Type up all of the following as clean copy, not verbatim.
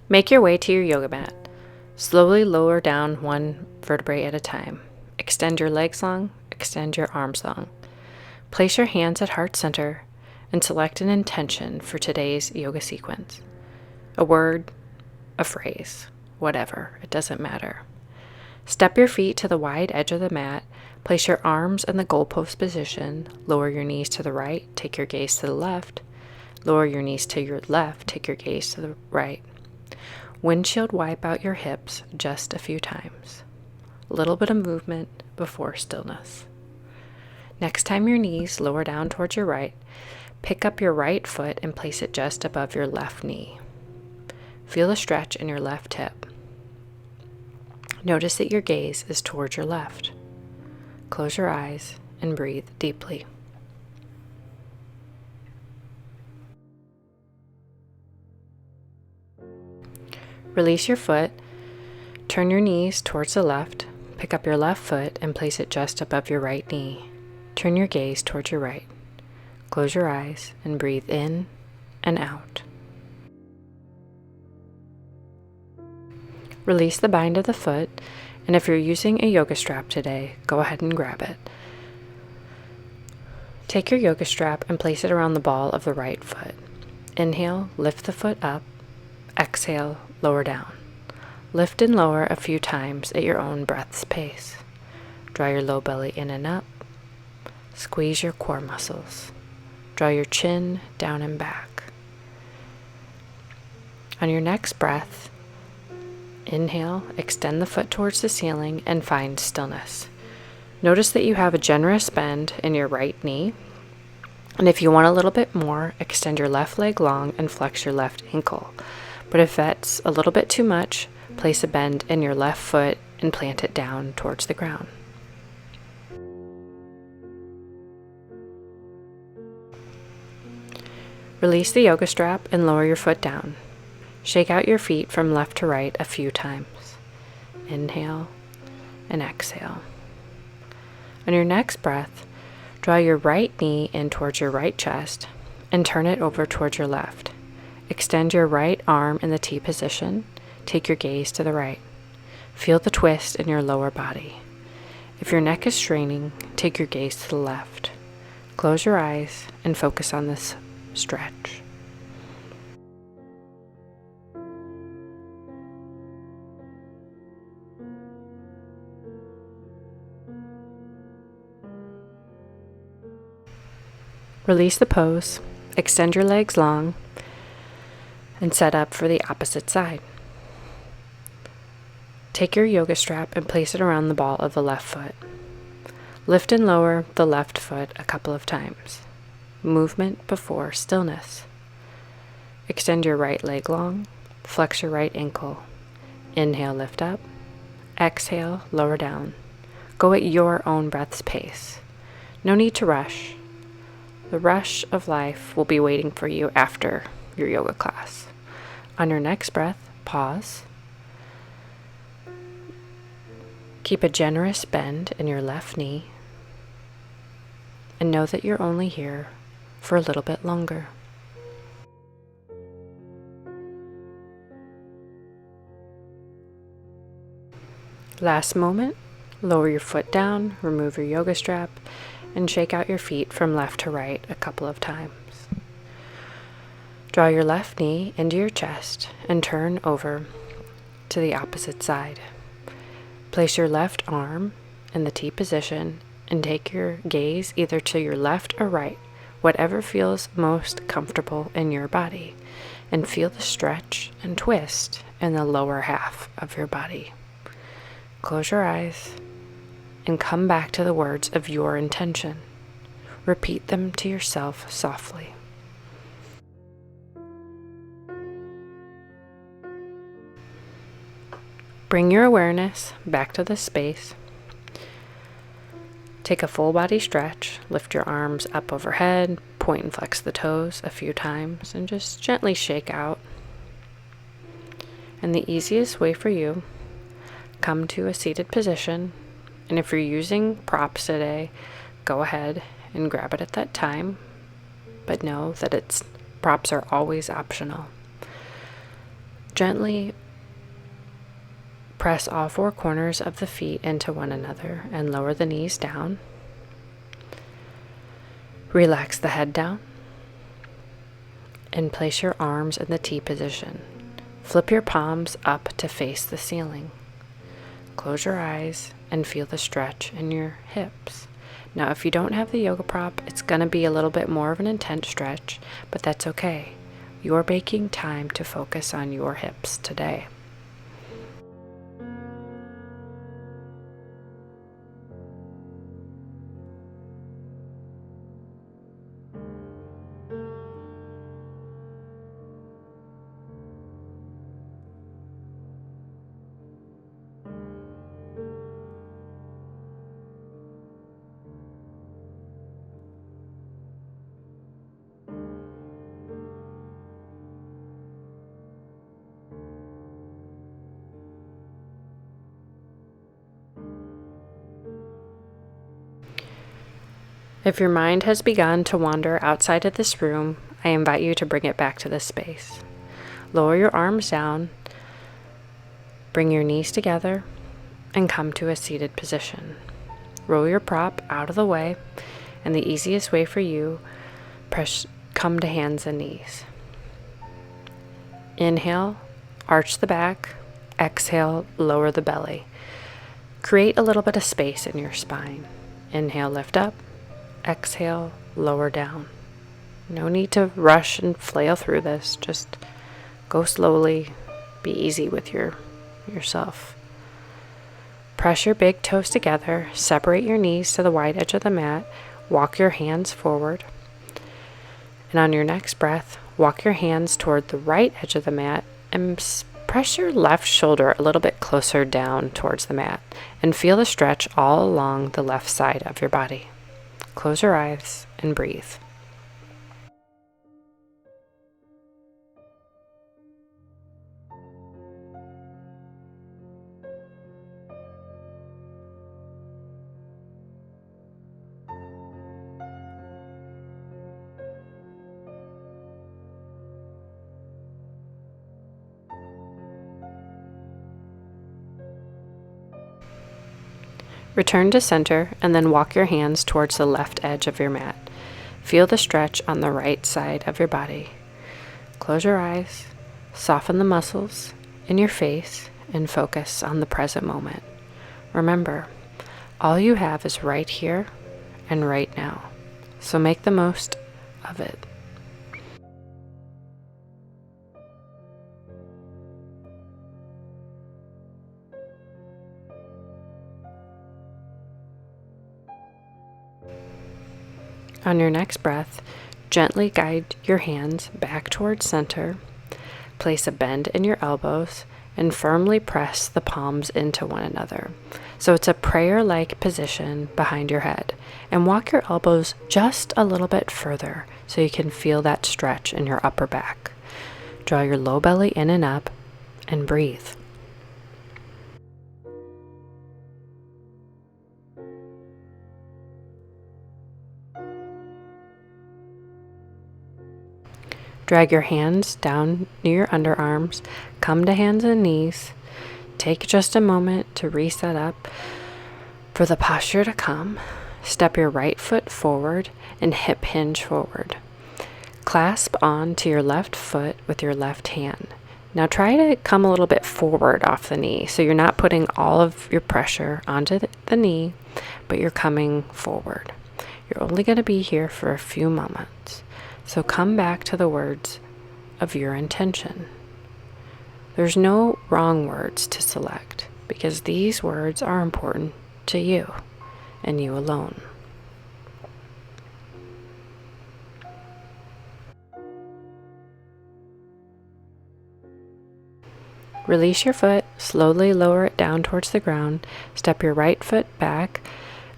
Make your way to your yoga mat. Slowly lower down one vertebrae at a time. Extend your legs long, extend your arms long. Place your hands at heart center and select an intention for today's yoga sequence. A word, a phrase, whatever, it doesn't matter. Step your feet to the wide edge of the mat. Place your arms in the goalpost position. Lower your knees to the right. Take your gaze to the left. Lower your knees to your left. Take your gaze to the right. Windshield wipe out your hips just a few times. A little bit of movement before stillness. Next time your knees lower down towards your right, pick up your right foot and place it just above your left knee. Feel a stretch in your left hip. Notice that your gaze is towards your left. Close your eyes and breathe deeply. Release your foot. Turn your knees towards the left. Pick up your left foot and place it just above your right knee. Turn your gaze towards your right. Close your eyes and breathe in and out. Release the bind of the foot, and if you're using a yoga strap today, go ahead and grab it. Take your yoga strap and place it around the ball of the right foot. Inhale, lift the foot up. Exhale, lower down. Lift and lower a few times at your own breath's pace. Draw your low belly in and up. Squeeze your core muscles. Draw your chin down and back. On your next breath, inhale, extend the foot towards the ceiling and find stillness. Notice that you have a generous bend in your right knee. And if you want a little bit more, extend your left leg long and flex your left ankle. But if that's a little bit too much, place a bend in your left foot and plant it down towards the ground. Release the yoga strap and lower your foot down. Shake out your feet from left to right a few times. Inhale and exhale. On your next breath, draw your right knee in towards your right chest and turn it over towards your left. Extend your right arm in the T position. Take your gaze to the right. Feel the twist in your lower body. If your neck is straining, take your gaze to the left. Close your eyes and focus on this stretch. Release the pose, extend your legs long, and set up for the opposite side. Take your yoga strap and place it around the ball of the left foot. Lift and lower the left foot a couple of times. Movement before stillness. Extend your right leg long, flex your right ankle. Inhale, lift up. Exhale, lower down. Go at your own breath's pace. No need to rush. The rush of life will be waiting for you after your yoga class. On your next breath, pause. Keep a generous bend in your left knee. And know that you're only here for a little bit longer. Last moment, lower your foot down, remove your yoga strap, and shake out your feet from left to right a couple of times. Draw your left knee into your chest and turn over to the opposite side. Place your left arm in the T position and take your gaze either to your left or right, whatever feels most comfortable in your body, and feel the stretch and twist in the lower half of your body. Close your eyes and come back to the words of your intention. Repeat them to yourself softly. Bring your awareness back to the space. Take a full body stretch. Lift your arms up overhead, point and flex the toes a few times, and just gently shake out. And the easiest way for you, come to a seated position. And if you're using props today, go ahead and grab it at that time. But know that props are always optional. Gently press all four corners of the feet into one another and lower the knees down. Relax the head down and place your arms in the T position. Flip your palms up to face the ceiling. Close your eyes and feel the stretch in your hips. Now, if you don't have the yoga prop, it's going to be a little bit more of an intense stretch, but that's okay. You're making time to focus on your hips today. If your mind has begun to wander outside of this room, I invite you to bring it back to this space. Lower your arms down, bring your knees together, and come to a seated position. Roll your prop out of the way, and the easiest way for you, come to hands and knees. Inhale, arch the back. Exhale, lower the belly. Create a little bit of space in your spine. Inhale, lift up. Exhale, lower down. No need to rush and flail through this. Just go slowly. Be easy with yourself. Press your big toes together. Separate your knees to the wide edge of the mat. Walk your hands forward. And on your next breath, walk your hands toward the right edge of the mat and press your left shoulder a little bit closer down towards the mat and feel the stretch all along the left side of your body. Close your eyes and breathe. Return to center and then walk your hands towards the left edge of your mat. Feel the stretch on the right side of your body. Close your eyes, soften the muscles in your face, and focus on the present moment. Remember, all you have is right here and right now, so make the most of it. On your next breath, gently guide your hands back towards center. Place a bend in your elbows and firmly press the palms into one another. So it's a prayer-like position behind your head. And walk your elbows just a little bit further so you can feel that stretch in your upper back. Draw your low belly in and up and breathe. Drag your hands down near your underarms, come to hands and knees. Take just a moment to reset up for the posture to come. Step your right foot forward and hip hinge forward. Clasp on to your left foot with your left hand. Now try to come a little bit forward off the knee so you're not putting all of your pressure onto the knee, but you're coming forward. You're only going to be here for a few moments. So come back to the words of your intention. There's no wrong words to select because these words are important to you and you alone. Release your foot, slowly lower it down towards the ground. Step your right foot back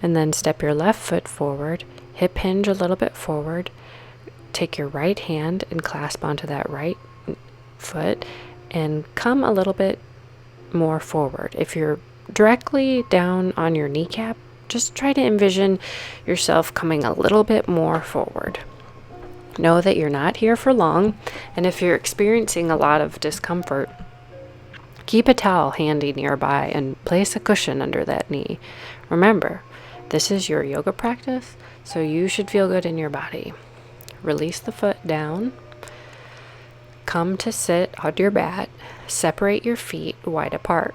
and then step your left foot forward. Hip hinge a little bit forward. Take your right hand and clasp onto that right foot and come a little bit more forward. If you're directly down on your kneecap, just try to envision yourself coming a little bit more forward. Know that you're not here for long, and if you're experiencing a lot of discomfort, Keep a towel handy nearby and place a cushion under that knee. Remember, this is your yoga practice, so you should feel good in your body. Release the foot down. Come to sit on your mat. Separate your feet wide apart.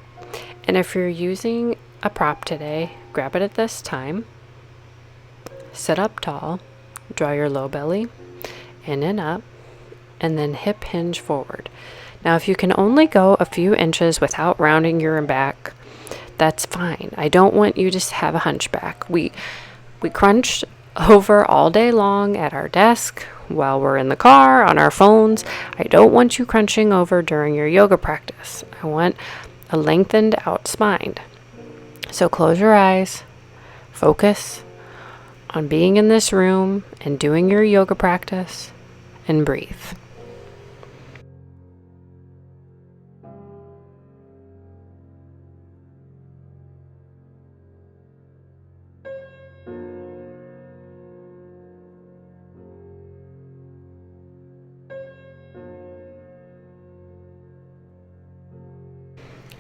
And if you're using a prop today, grab it at this time. Sit up tall. Draw your low belly in and up, and then hip hinge forward. Now, if you can only go a few inches without rounding your back, that's fine. I don't want you to have a hunchback. We crunch over all day long at our desk, while we're in the car, on our phones. I don't want you crunching over during your yoga practice. I want a lengthened out spine. So close your eyes, focus on being in this room and doing your yoga practice, and breathe.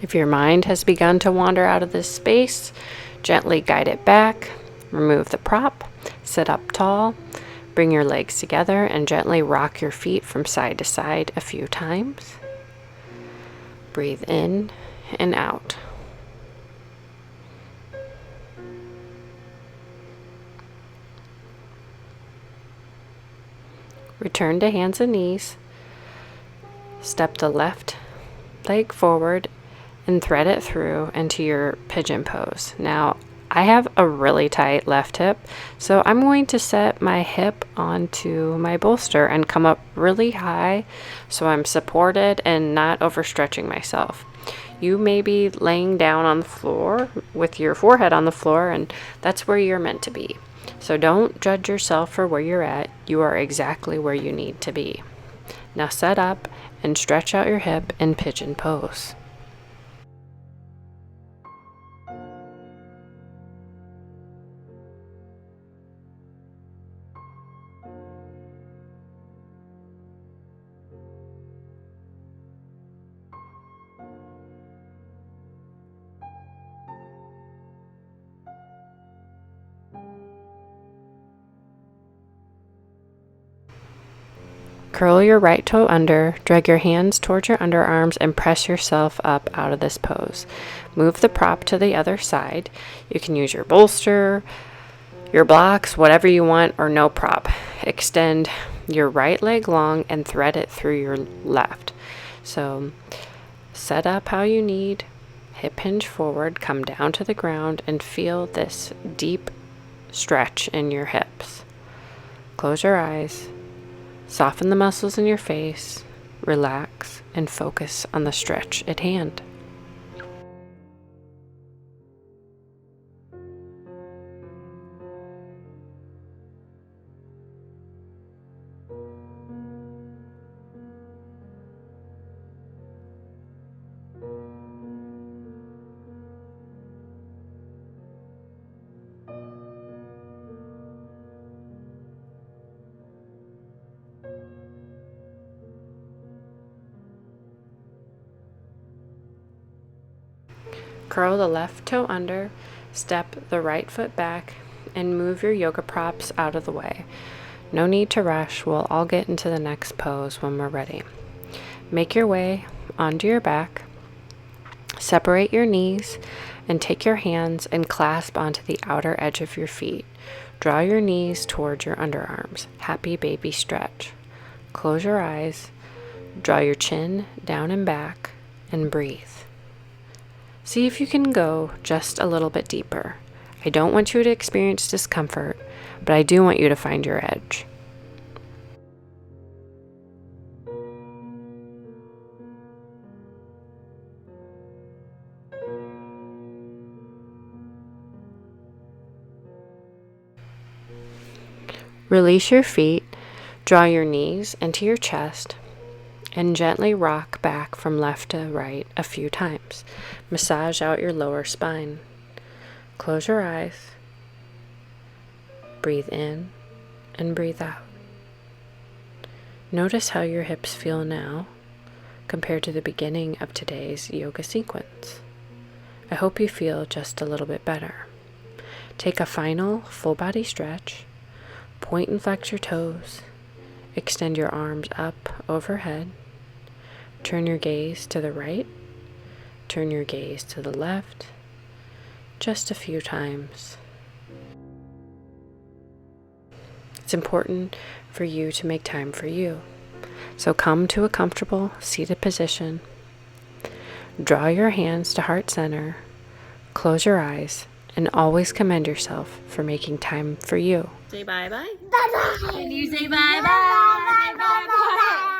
If your mind has begun to wander out of this space, gently guide it back, remove the prop, sit up tall, bring your legs together, and gently rock your feet from side to side a few times. Breathe in and out. Return to hands and knees. Step the left leg forward and thread it through into your pigeon pose. Now, I have a really tight left hip, so I'm going to set my hip onto my bolster and come up really high so I'm supported and not overstretching myself. You may be laying down on the floor with your forehead on the floor, and that's where you're meant to be. So don't judge yourself for where you're at. You are exactly where you need to be. Now set up and stretch out your hip in pigeon pose. Curl your right toe under, drag your hands towards your underarms, and press yourself up out of this pose. Move the prop to the other side. You can use your bolster, your blocks, whatever you want, or no prop. Extend your right leg long and thread it through your left. So set up how you need, hip hinge forward, come down to the ground, and feel this deep stretch in your hips. Close your eyes. Soften the muscles in your face, relax, and focus on the stretch at hand. Curl the left toe under, step the right foot back, and move your yoga props out of the way. No need to rush. We'll all get into the next pose when we're ready. Make your way onto your back. Separate your knees and take your hands and clasp onto the outer edge of your feet. Draw your knees towards your underarms. Happy baby stretch. Close your eyes. Draw your chin down and back and breathe. See if you can go just a little bit deeper. I don't want you to experience discomfort, but I do want you to find your edge. Release your feet, draw your knees into your chest, and gently rock back from left to right a few times. Massage out your lower spine. Close your eyes. Breathe in and breathe out. Notice how your hips feel now. compared to the beginning of today's yoga sequence. I hope you feel just a little bit better. Take a final full body stretch. Point and flex your toes. Extend your arms up overhead. Turn your gaze to the right. Turn your gaze to the left. Just a few times. It's important for you to make time for you. So come to a comfortable seated position. Draw your hands to heart center. Close your eyes and always commend yourself for making time for you. Say bye-bye. Bye-bye. Can you say bye-bye? Bye-bye.